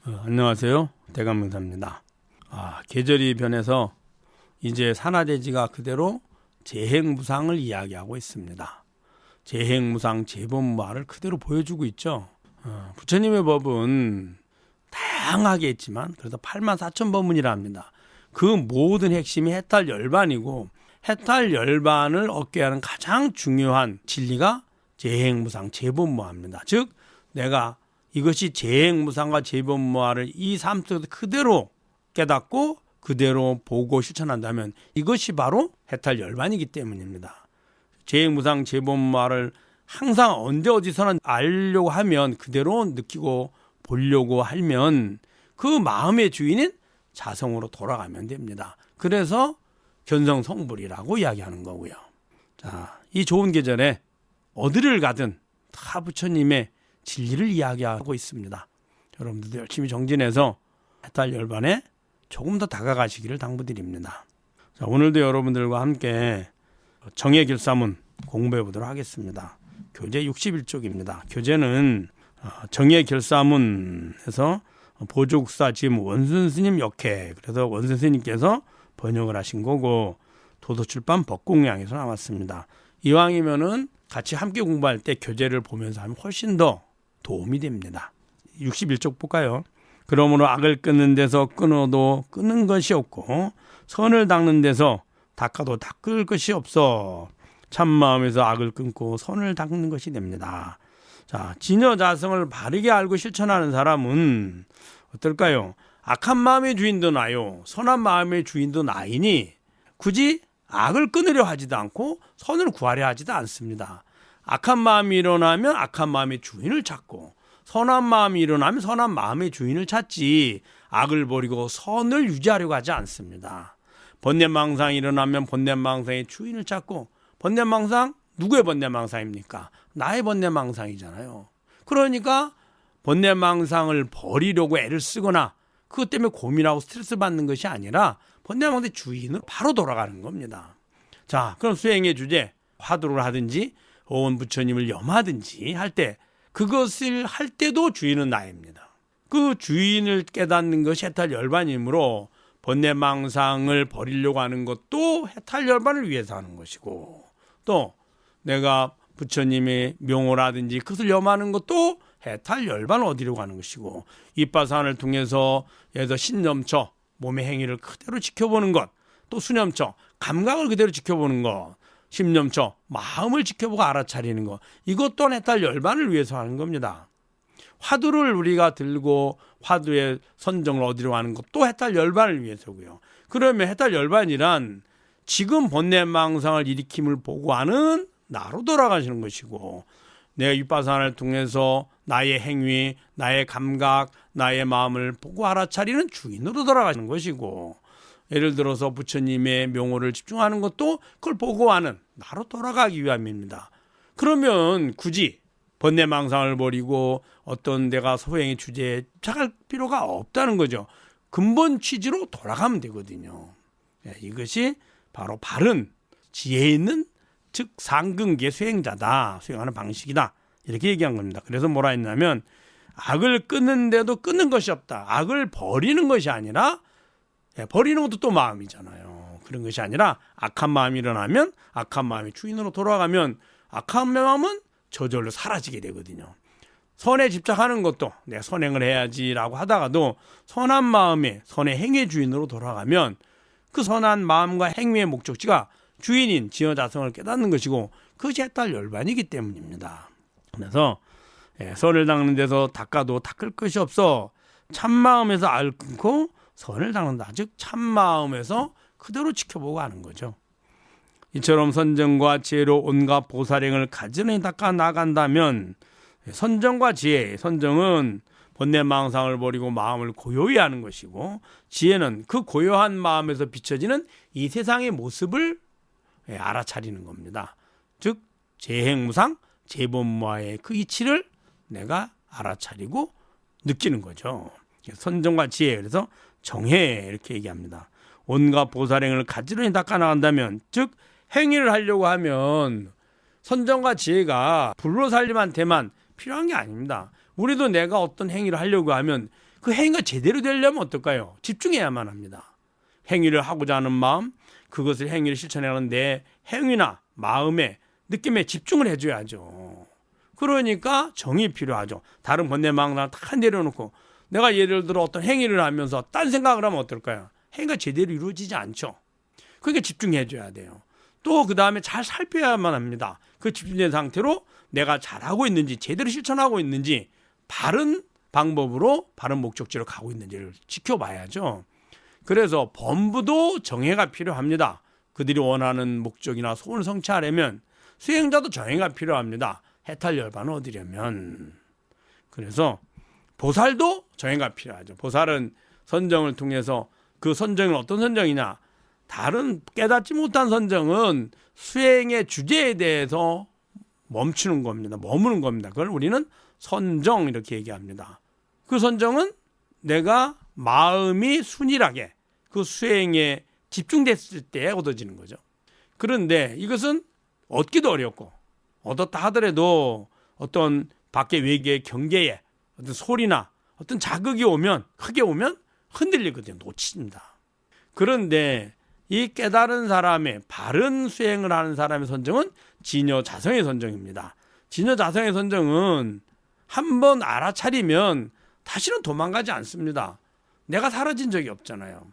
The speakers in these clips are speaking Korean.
안녕하세요. 대감명사입니다. 계절이 변해서 이제 산하대지가 그대로 재행무상을 이야기하고 있습니다. 재행무상 재본무화를 그대로 보여주고 있죠. 부처님의 법은 다양하게 있지만 그래서 84,000법문이라 합니다. 그 모든 핵심이 해탈열반이고 해탈열반을 얻게 하는 가장 중요한 진리가 재행무상 재본무화입니다. 즉 내가 이것이 재행무상과 재본무화를 이 삶 속에서 그대로 깨닫고 그대로 보고 실천한다면 이것이 바로 해탈열반이기 때문입니다. 재행무상 재본무화를 항상 언제 어디서나 알려고 하면 그대로 느끼고 보려고 하면 그 마음의 주인인 자성으로 돌아가면 됩니다. 그래서 견성성불이라고 이야기하는 거고요. 자, 이 좋은 계절에 어디를 가든 다 부처님의 진리를 이야기하고 있습니다. 여러분들도 열심히 정진해서 해탈열반에 조금 더 다가가시기를 당부드립니다. 자, 오늘도 여러분들과 함께 정예길사문 공부해 보도록 하겠습니다. 교재 61쪽입니다. 교재는 정예길사문에서 보조국사 지금 원순스님 역해, 그래서 원순스님께서 번역을 하신 거고 도서출판 법공량에서 나왔습니다. 이왕이면은 같이 함께 공부할 때 교재를 보면서 하면 훨씬 더 도움이 됩니다. 61쪽 볼까요? 그러므로 악을 끊는 데서 끊어도 끊는 것이 없고 선을 닦는 데서 닦아도 닦을 것이 없어. 참마음에서 악을 끊고 선을 닦는 것이 됩니다. 자, 진여자성을 바르게 알고 실천하는 사람은 어떨까요? 악한 마음의 주인도 나요. 선한 마음의 주인도 나이니 굳이 악을 끊으려 하지도 않고 선을 구하려 하지도 않습니다. 악한 마음이 일어나면 악한 마음의 주인을 찾고 선한 마음이 일어나면 선한 마음의 주인을 찾지 악을 버리고 선을 유지하려고 하지 않습니다. 번뇌망상이 일어나면 번뇌망상의 주인을 찾고 번뇌망상 누구의 번뇌망상입니까? 나의 번뇌망상이잖아요. 그러니까 번뇌망상을 버리려고 애를 쓰거나 그것 때문에 고민하고 스트레스 받는 것이 아니라 번뇌망상의 주인으로 바로 돌아가는 겁니다. 자, 그럼 수행의 주제 화두를 하든지 오원 부처님을 염하든지 할 때 그것을 할 때도 주인은 나입니다. 그 주인을 깨닫는 것이 해탈열반이므로 번뇌망상을 버리려고 하는 것도 해탈열반을 위해서 하는 것이고 또 내가 부처님의 명호라든지 그것을 염하는 것도 해탈열반을 얻으려고 하는 것이고 이빠산을 통해서 예서 신념처 몸의 행위를 그대로 지켜보는 것, 또 수념처 감각을 그대로 지켜보는 것, 심념처 마음을 지켜보고 알아차리는 것, 이것 또한 해탈열반을 위해서 하는 겁니다. 화두를 우리가 들고 화두의 선정을 얻으려고 하는 것도 해탈열반을 위해서고요. 그러면 해탈열반이란 지금 번뇌망상을 일으킴을 보고하는 나로 돌아가시는 것이고 내가 윗바산을 통해서 나의 행위, 나의 감각, 나의 마음을 보고 알아차리는 주인으로 돌아가시는 것이고 예를 들어서 부처님의 명호를 집중하는 것도 그걸 보고하는 나로 돌아가기 위함입니다. 그러면 굳이 번뇌망상을 버리고 어떤 내가 소행의 주제에 착할 필요가 없다는 거죠. 근본 취지로 돌아가면 되거든요. 이것이 바로 바른 지혜 있는 즉 상근계 수행자다. 수행하는 방식이다. 이렇게 얘기한 겁니다. 그래서 뭐라 했냐면 악을 끊는데도 끊는 것이 없다. 악을 버리는 것이 아니라 버리는 것도 또 마음이잖아요. 그런 것이 아니라 악한 마음이 일어나면 악한 마음이 주인으로 돌아가면 악한 마음은 저절로 사라지게 되거든요. 선에 집착하는 것도 내가 선행을 해야지라고 하다가도 선한 마음에 선의 행위의 주인으로 돌아가면 그 선한 마음과 행위의 목적지가 주인인 진여자성을 깨닫는 것이고 그것이 해탈열반이기 때문입니다. 그래서 선을 닦는 데서 닦아도 닦을 것이 없어. 참마음에서 악을 끊고 선을 닦는다. 즉 참마음에서 그대로 지켜보고 하는 거죠. 이처럼 선정과 지혜로 온갖 보살행을 가지런히 닦아 나간다면 선정과 지혜, 선정은 번뇌망상을 버리고 마음을 고요히 하는 것이고 지혜는 그 고요한 마음에서 비춰지는 이 세상의 모습을 알아차리는 겁니다. 즉 재행무상, 재본무화의 그 이치를 내가 알아차리고 느끼는 거죠. 선정과 지혜, 그래서 정해 이렇게 얘기합니다. 온갖 보살행을 가지런히 닦아 나간다면 즉 행위를 하려고 하면 선정과 지혜가 불로살림한테만 필요한 게 아닙니다. 우리도 내가 어떤 행위를 하려고 하면 그 행위가 제대로 되려면 어떨까요? 집중해야만 합니다. 행위를 하고자 하는 마음, 그것을 행위를 실천하는 내 행위나 마음에 느낌에 집중을 해줘야죠. 그러니까 정이 필요하죠. 다른 번뇌망상을 다 내려놓고 내가 예를 들어 어떤 행위를 하면서 딴 생각을 하면 어떨까요? 행위가 제대로 이루어지지 않죠. 그러니까 집중해줘야 돼요. 또 그 다음에 잘 살펴야만 합니다. 그 집중된 상태로 내가 잘하고 있는지, 제대로 실천하고 있는지, 바른 방법으로 바른 목적지로 가고 있는지를 지켜봐야죠. 그래서 범부도 정해가 필요합니다. 그들이 원하는 목적이나 소원을 성취하려면 수행자도 정해가 필요합니다. 해탈열반을 얻으려면. 그래서 보살도 정해가 필요하죠. 보살은 선정을 통해서 그 선정은 어떤 선정이냐? 다른 깨닫지 못한 선정은 수행의 주제에 대해서 멈추는 겁니다. 머무는 겁니다. 그걸 우리는 선정 이렇게 얘기합니다. 그 선정은 내가 마음이 순일하게 그 수행에 집중됐을 때 얻어지는 거죠. 그런데 이것은 얻기도 어렵고 얻었다 하더라도 어떤 밖의 외계의 경계에 어떤 소리나 어떤 자극이 오면 크게 오면 흔들리거든요. 놓칩니다. 그런데 이 깨달은 사람의 바른 수행을 하는 사람의 선정은 진여자성의 선정입니다. 진여자성의 선정은 한번 알아차리면 다시는 도망가지 않습니다. 내가 사라진 적이 없잖아요.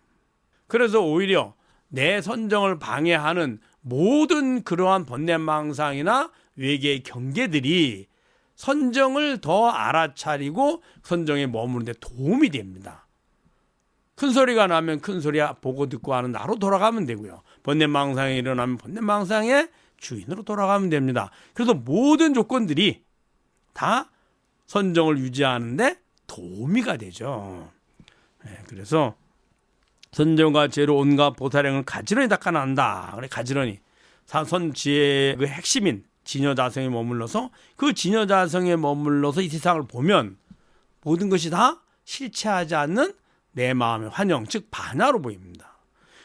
그래서 오히려 내 선정을 방해하는 모든 그러한 번뇌망상이나 외계의 경계들이 선정을 더 알아차리고 선정에 머무는데 도움이 됩니다. 큰 소리가 나면 큰 소리 보고 듣고 하는 나로 돌아가면 되고요. 번뇌망상이 일어나면 번뇌망상의 주인으로 돌아가면 됩니다. 그래서 모든 조건들이 다 선정을 유지하는데 도움이가 되죠. 그래서 선정과 죄로 온갖 보살행을 가지런히 닦아낸다. 그래 가지런히 선지의 그 핵심인 진여자성에 머물러서 그 진여자성에 머물러서 이 세상을 보면 모든 것이 다 실체하지 않는 내 마음의 환영, 즉 반야로 보입니다.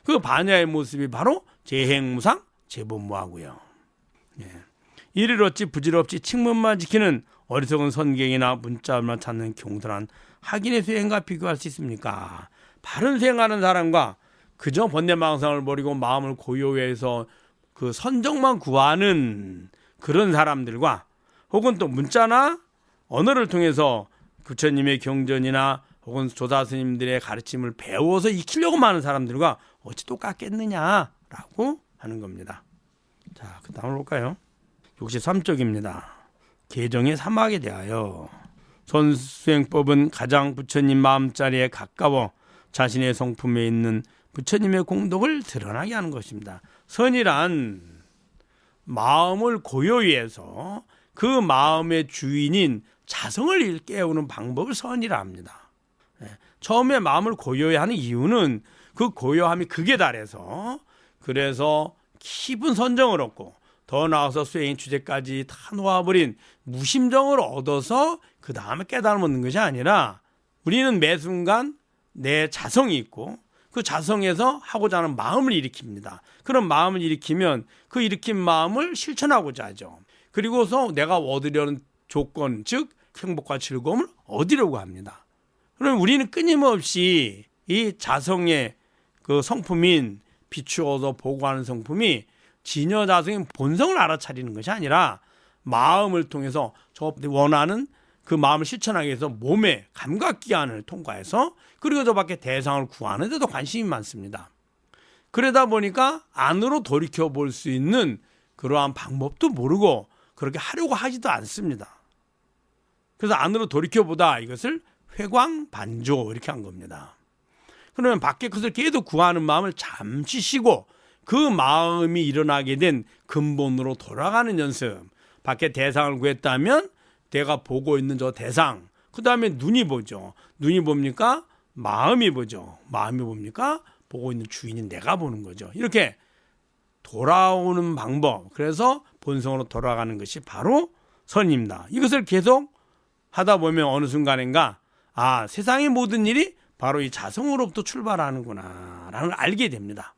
그 반야의 모습이 바로 재행무상, 재본무하고요. 이를 어찌 부질없이 칙문만 지키는 어리석은 선객이나 문자만 찾는 경솔한 학인의 수행과 비교할 수 있습니까? 바른 수행하는 사람과 그저 번뇌망상을 버리고 마음을 고요해서 그 선정만 구하는 그런 사람들과 혹은 또 문자나 언어를 통해서 부처님의 경전이나 혹은 조사 스님들의 가르침을 배워서 익히려고 하는 사람들과 어찌 똑같겠느냐라고 하는 겁니다. 자, 그 다음으로 볼까요? 63쪽입니다. 개정의 사막에 대하여 선수행법은 가장 부처님 마음자리에 가까워 자신의 성품에 있는 부처님의 공덕을 드러나게 하는 것입니다. 선이란 마음을 고요히 해서 그 마음의 주인인 자성을 깨우는 방법을 선이라 합니다. 처음에 마음을 고요히 하는 이유는 그 고요함이 극에 달해서 그래서 깊은 선정을 얻고 더 나아가서 수행의 주제까지 다 놓아버린 무심정을 얻어서 그 다음에 깨달음을 얻는 것이 아니라 우리는 매 순간 내 자성이 있고 그 자성에서 하고자 하는 마음을 일으킵니다. 그런 마음을 일으키면 그 일으킨 마음을 실천하고자 하죠. 그리고서 내가 얻으려는 조건, 즉 행복과 즐거움을 얻으려고 합니다. 그럼 우리는 끊임없이 이 자성의 그 성품인 비추어서 보고하는 성품이 진여자성의 본성을 알아차리는 것이 아니라 마음을 통해서 저 원하는 그 마음을 실천하기 위해서 몸의 감각기관을 통과해서 그리고 저 밖에 대상을 구하는 데도 관심이 많습니다. 그러다 보니까 안으로 돌이켜 볼 수 있는 그러한 방법도 모르고 그렇게 하려고 하지도 않습니다. 그래서 안으로 돌이켜보다 이것을 회광반조 이렇게 한 겁니다. 그러면 밖에 것을 계속 구하는 마음을 잠시 쉬고 그 마음이 일어나게 된 근본으로 돌아가는 연습. 밖에 대상을 구했다면 내가 보고 있는 저 대상, 그 다음에 눈이 보죠. 눈이 봅니까? 마음이 보죠. 마음이 봅니까? 보고 있는 주인인 내가 보는 거죠. 이렇게 돌아오는 방법, 그래서 본성으로 돌아가는 것이 바로 선입니다. 이것을 계속 하다 보면 어느 순간인가 세상의 모든 일이 바로 이 자성으로부터 출발하는구나 라는 걸 알게 됩니다.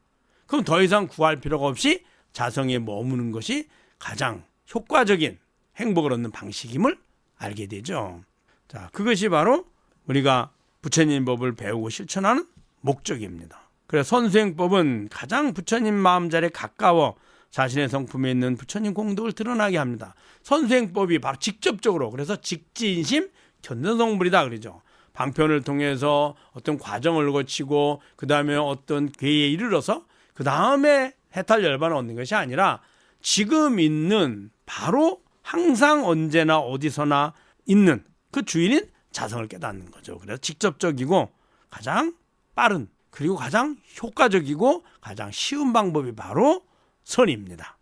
그럼 더 이상 구할 필요가 없이 자성에 머무는 것이 가장 효과적인 행복을 얻는 방식임을 알게 되죠. 자, 그것이 바로 우리가 부처님 법을 배우고 실천하는 목적입니다. 그래서 선수행법은 가장 부처님 마음자리에 가까워 자신의 성품에 있는 부처님 공덕을 드러나게 합니다. 선수행법이 바로 직접적으로, 그래서 직지인심 견전성불이다 그러죠. 방편을 통해서 어떤 과정을 거치고 그 다음에 어떤 괴에 이르러서 그 다음에 해탈 열반을 얻는 것이 아니라 지금 있는 바로 항상 언제나 어디서나 있는 그 주인인 자성을 깨닫는 거죠. 그래서 직접적이고 가장 빠른, 그리고 가장 효과적이고 가장 쉬운 방법이 바로 선입니다.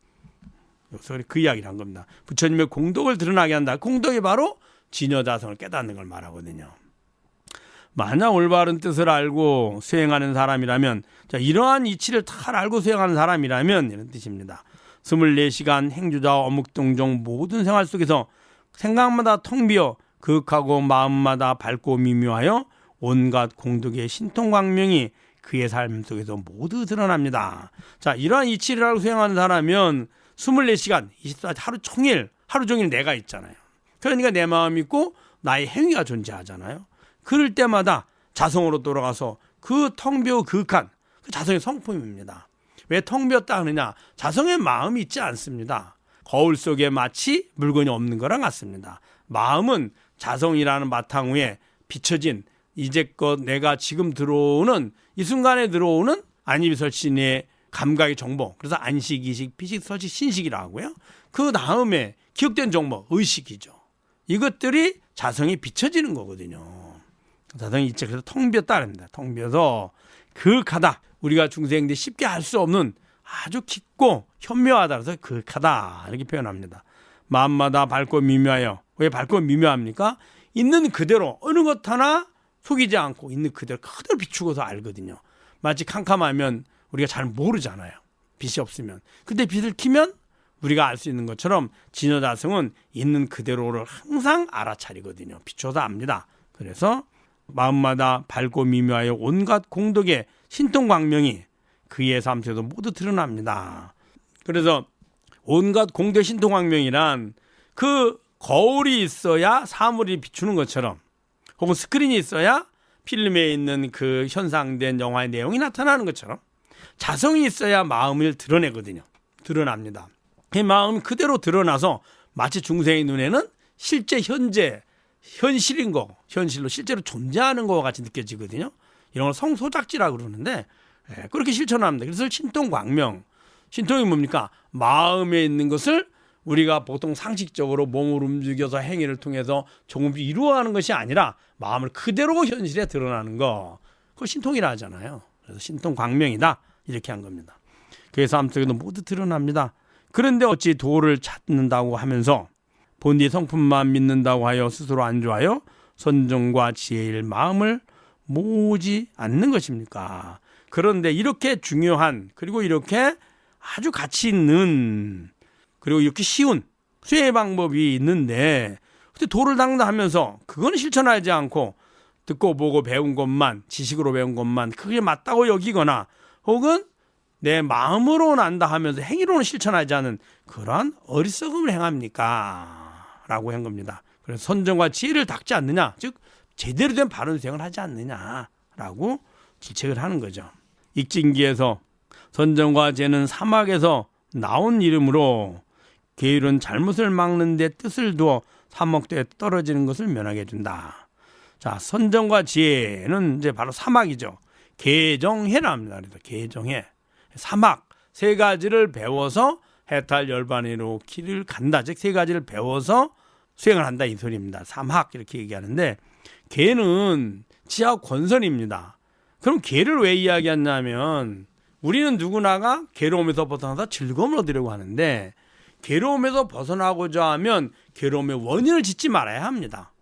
여기서 그 이야기를 한 겁니다. 부처님의 공덕을 드러나게 한다. 공덕이 바로 진여자성을 깨닫는 걸 말하거든요. 만약 올바른 뜻을 알고 수행하는 사람이라면, 자, 이러한 이치를 잘 알고 수행하는 사람이라면 이런 뜻입니다. 24시간 행주자 어묵동정 모든 생활 속에서 생각마다 텅 비어 그윽하고 마음마다 밝고 미묘하여 온갖 공덕의 신통광명이 그의 삶 속에서 모두 드러납니다. 자, 이러한 이치를 알고 수행하는 사람은 24시간 24시간 하루 종일 내가 있잖아요. 그러니까 내 마음이 있고 나의 행위가 존재하잖아요. 그럴 때마다 자성으로 돌아가서 그 텅 비어 그윽한 그 자성의 성품입니다. 왜 텅 비었다 하느냐? 자성의 마음이 있지 않습니다. 거울 속에 마치 물건이 없는 거랑 같습니다. 마음은 자성이라는 바탕 위에 비춰진 이제껏 내가 지금 들어오는 이 순간에 들어오는 안이설신의 감각의 정보, 그래서 안식, 이식, 피식, 설식, 신식이라고 하고요. 그 다음에 기억된 정보, 의식이죠. 이것들이 자성이 비춰지는 거거든요. 자성이 있죠. 그래서 텅 비었다 합니다. 텅 비어서 그윽하다. 우리가 중생들이 쉽게 할 수 없는 아주 깊고 현묘하다. 그래서 그윽하다 이렇게 표현합니다. 마음마다 밝고 미묘하여. 왜 밝고 미묘합니까? 있는 그대로 어느 것 하나 속이지 않고 있는 그대로 비추고서 알거든요. 마치 캄캄하면 우리가 잘 모르잖아요. 빛이 없으면. 근데 빛을 켜면 우리가 알 수 있는 것처럼 진여자성은 있는 그대로를 항상 알아차리거든요. 비춰서 압니다. 그래서 마음마다 밝고 미묘하여 온갖 공덕의 신통광명이 그의 삶 속에서 모두 드러납니다. 그래서 온갖 공덕 신통광명이란 그 거울이 있어야 사물이 비추는 것처럼, 혹은 스크린이 있어야 필름에 있는 그 현상된 영화의 내용이 나타나는 것처럼 자성이 있어야 마음을 드러내거든요. 드러납니다. 그 마음이 그대로 드러나서 마치 중생의 눈에는 실제 현실인 거, 현실로 실제로 존재하는 것과 같이 느껴지거든요. 이런 걸 성소작지라고 그러는데 그렇게 실천합니다. 그래서 신통광명, 신통이 뭡니까? 마음에 있는 것을 우리가 보통 상식적으로 몸을 움직여서 행위를 통해서 조금씩 이루어가는 것이 아니라 마음을 그대로 현실에 드러나는 거, 그걸 신통이라 하잖아요. 그래서 신통광명이다 이렇게 한 겁니다. 그의 삶 속에도 모두 드러납니다. 그런데 어찌 도를 찾는다고 하면서 본디 성품만 믿는다고 하여 스스로 안주하여 선정과 지혜일 마음을 모으지 않는 것입니까? 그런데 이렇게 중요한, 그리고 이렇게 아주 가치 있는, 그리고 이렇게 쉬운 수행의 방법이 있는데 도를 닦는다 하면서 그거는 실천하지 않고 듣고 보고 배운 것만, 지식으로 배운 것만 그게 맞다고 여기거나, 혹은 내 마음으로 난다 하면서 행위로는 실천하지 않은 그러한 어리석음을 행합니까? 라고 한 겁니다. 그래서 선정과 지혜를 닦지 않느냐, 즉 제대로 된 바른 수행을 하지 않느냐라고 질책을 하는 거죠. 익진기에서 선정과 지혜는 사막에서 나온 이름으로 계율은 잘못을 막는 데 뜻을 두어 사막도에 떨어지는 것을 면하게 해준다. 자, 선정과 지혜는 이제 바로 사막이죠. 계정해라 합니다. 그래서 계정해. 사막 세 가지를 배워서 해탈 열반으로 길을 간다. 즉 세 가지를 배워서 수행을 한다 이 소리입니다. 사막 이렇게 얘기하는데, 계는 지하 권선입니다. 그럼 계를 왜 이야기하냐면 우리는 누구나가 괴로움에서 벗어나서 즐거움을 얻으려고 하는데, 괴로움에서 벗어나고자 하면 괴로움의 원인을 짓지 말아야 합니다.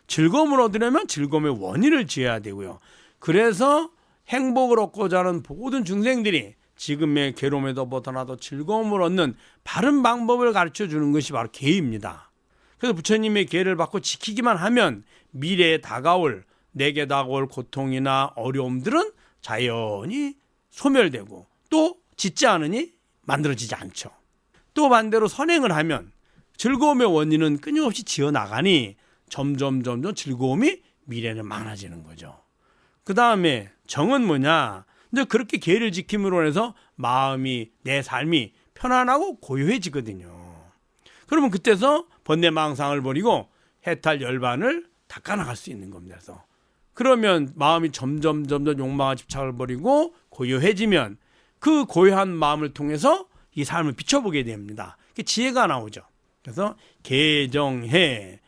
즐거움을 얻으려면 즐거움의 원인을 지어야 되고요. 그래서 행복을 얻고자 하는 모든 중생들이 지금의 괴로움에서 벗어나도 즐거움을 얻는 바른 방법을 가르쳐 주는 것이 바로 계입니다. 그래서 부처님의 계를 받고 지키기만 하면 미래에 다가올, 내게 다가올 고통이나 어려움들은 자연히 소멸되고, 또 짓지 않으니 만들어지지 않죠. 또 반대로 선행을 하면 즐거움의 원인은 끊임없이 지어나가니 점점 즐거움이 미래는 많아지는 거죠. 그 다음에 정은 뭐냐? 이제 그렇게 계를 지킴으로 해서 마음이, 내 삶이 편안하고 고요해지거든요. 그러면 그때서 번뇌망상을 버리고 해탈 열반을 닦아나갈 수 있는 겁니다. 그래서 그러면 마음이 점점 욕망과 집착을 버리고 고요해지면 그 고요한 마음을 통해서 이 삶을 비춰보게 됩니다. 지혜가 나오죠. 그래서 계정해,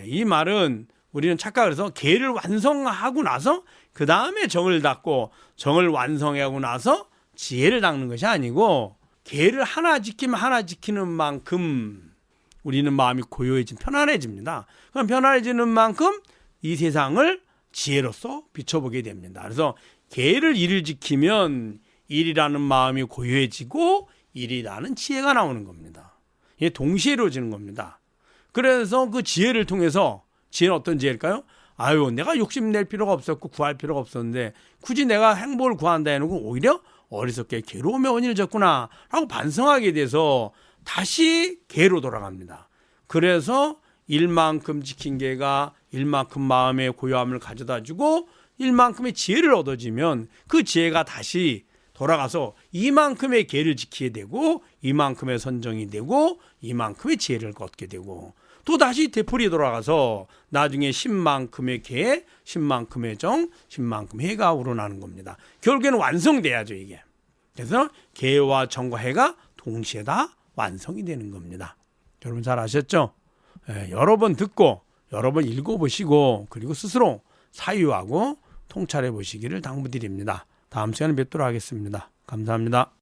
이 말은 우리는 착각을 해서 계를 완성하고 나서 그 다음에 정을 닦고 정을 완성하고 나서 지혜를 닦는 것이 아니고 계를 하나 지키면 하나 지키는 만큼 우리는 마음이 고요해지면 편안해집니다. 그럼 편안해지는 만큼 이 세상을 지혜로서 비춰보게 됩니다. 그래서 계를 일을 지키면 일이라는 마음이 고요해지고 일이라는 지혜가 나오는 겁니다. 이게 동시에 이루어지는 겁니다. 그래서 그 지혜를 통해서, 지혜는 어떤 지혜일까요? 아유, 내가 욕심낼 필요가 없었고 구할 필요가 없었는데 굳이 내가 행복을 구한다 해놓고 오히려 어리석게 괴로움의 원인을 졌구나 라고 반성하게 돼서 다시 계로 돌아갑니다. 그래서 일만큼 지킨 계가 일만큼 마음의 고요함을 가져다 주고 일만큼의 지혜를 얻어지면 그 지혜가 다시 돌아가서 이만큼의 계를 지키게 되고 이만큼의 선정이 되고 이만큼의 지혜를 얻게 되고 또 다시 되풀이 돌아가서 나중에 10만큼의 계, 10만큼의 정, 10만큼의 해가 우러나는 겁니다. 결국에는 완성돼야죠, 이게. 그래서 계와 정과 해가 동시에 다 완성이 되는 겁니다. 여러분 잘 아셨죠? 여러 번 듣고 여러 번 읽어보시고 그리고 스스로 사유하고 통찰해 보시기를 당부드립니다. 다음 시간에 뵙도록 하겠습니다. 감사합니다.